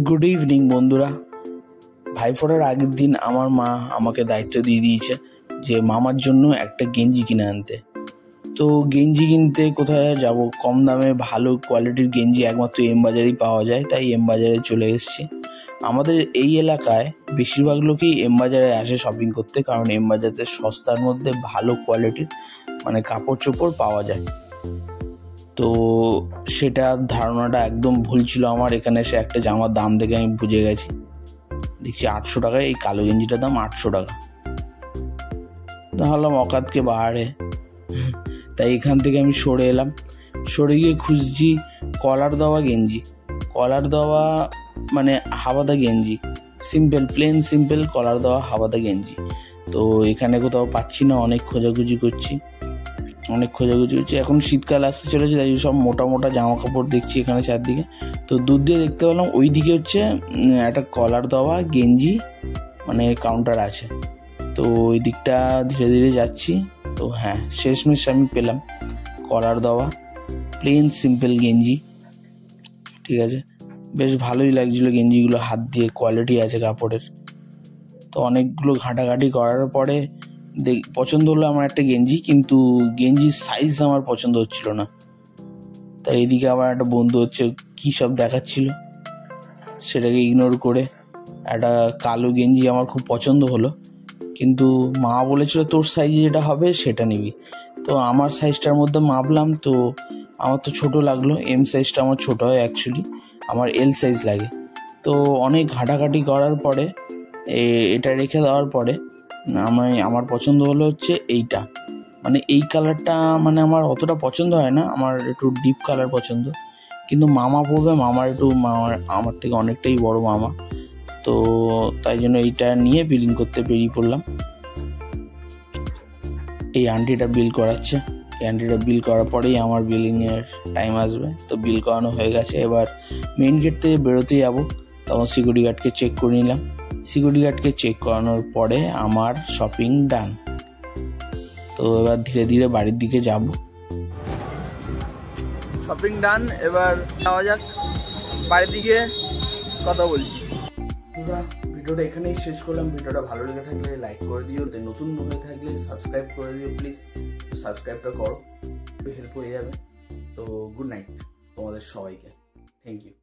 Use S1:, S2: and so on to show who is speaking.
S1: Good evening বন্ধুরা। ভাইফোঁটার আগের দিন আমার মা আমাকে দায়িত্ব দিয়ে দিয়েছে যে মামার জন্য একটা গেঞ্জি কিনে আনতে। তো গেঞ্জি কিনতে কোথায় যাব, কম দামে ভালো কোয়ালিটির গেঞ্জি একমাত্র এম বাজারেই পাওয়া যায়, তাই এম বাজারে চলে এসেছি। আমাদের এই এলাকায় বেশিরভাগ লোকই এম বাজারে আসে শপিং করতে, কারণ এম বাজারে সস্তার মধ্যে ভালো কোয়ালিটির কাপড় চোপড় পাওয়া যায়। তো সেটা ধারণাটা একদম ভুল ছিল আমার। এখানে এসে একটা জামার দাম দেখে আমি বুঝে গেছি, দেখছি 800 টাকায় এই কালো গেঞ্জিটার দাম 800 টাকা। ভাবলাম অকাতকে বাহারে, তাই এখান থেকে আমি সরে এলাম। সরে গিয়ে খুঁজছি কলার দেওয়া গেঞ্জি, কলার দেওয়া হাওয়াদা গেঞ্জি, প্লেন সিম্পল কলার দেওয়া হাওয়াদা গেঞ্জি। তো এখানে কোথাও পাচ্ছি না, অনেক খোঁজাখুঁজি করছি। এখন শীতকাল আসতে চলেছে, তাই সব মোটা মোটা জামা কাপড় দেখছি এখানে চারদিকে। তো দূর দিয়ে দেখতে পেলাম ওই দিকে হচ্ছে একটা কলার দেওয়া গেঞ্জি কাউন্টার আছে। তো ওই দিকটা ধীরে ধীরে যাচ্ছি। তো হ্যাঁ, শেষমেশ আমি পেলাম কলার দেওয়া প্লেন সিম্পল গেঞ্জি। ঠিক আছে, বেশ ভালোই লাগছিলো গেঞ্জিগুলো, হাত দিয়ে কোয়ালিটি আছে কাপড়ের। তো অনেকগুলো ঘাঁটাঘাঁটি করার পরে পছন্দ হলো আমার একটা গেঞ্জি, কিন্তু গেঞ্জির সাইজ আমার পছন্দ হচ্ছিল না। তাই এদিকে আমার একটা বন্ধু হচ্ছে কী সব দেখাচ্ছিল, সেটাকে ইগনোর করে একটা কালো গেঞ্জি আমার খুব পছন্দ হলো। কিন্তু মা বলেছিল তোর সাইজে যেটা হবে সেটা নিবি। তো আমার সাইজটার মধ্যে মাপলাম, তো আমার তো ছোট লাগলো। এম সাইজটা আমার ছোট হয়, অ্যাকচুয়ালি আমার এল সাইজ লাগে। তো অনেক ঘাটাঘাটি করার পরে এটা রেখে দেওয়ার পরে আমার পছন্দ হলো হচ্ছে এইটা, এই কালারটা আমার অতটা পছন্দ হয় না, আমার একটু ডিপ কালার পছন্দ। কিন্তু মামা পড়বে, আমার থেকে অনেকটাই বড় মামা, তো তাই জন্য এইটা নিয়ে বিলিং করতে বেরিয়ে পড়লাম। এই আন্টিটা বিল করাচ্ছে, এই আন্টিটা বিল করার পরেই আমার বিলিংয়ের টাইম আসবে। তো বিল করানো হয়ে গেছে, এবার মেইন গেট থেকে বেরোতে যাবো। তখন সিকিউরিটি গার্ডকে চেক করে নিলাম। সিকিউরিটি গার্ডকে চেক করানোর পরে আমার শপিং ডান। তো এবার ধীরে ধীরে বাড়ির দিকে যাব। শপিং ডান, এবার যাওয়া যাক বাড়ির দিকে, কথা বলছি। ভিডিওটা এখানেই শেষ করলাম। ভিডিওটা ভালো লেগে থাকলে লাইক করে দিও, নতুন হয়ে থাকলে সাবস্ক্রাইব করে দিও প্লিজ। সাবস্ক্রাইবটা করো, একটু হেল্প হয়ে যাবে। তো গুড নাইট তোমাদের সবাইকে, থ্যাংক ইউ।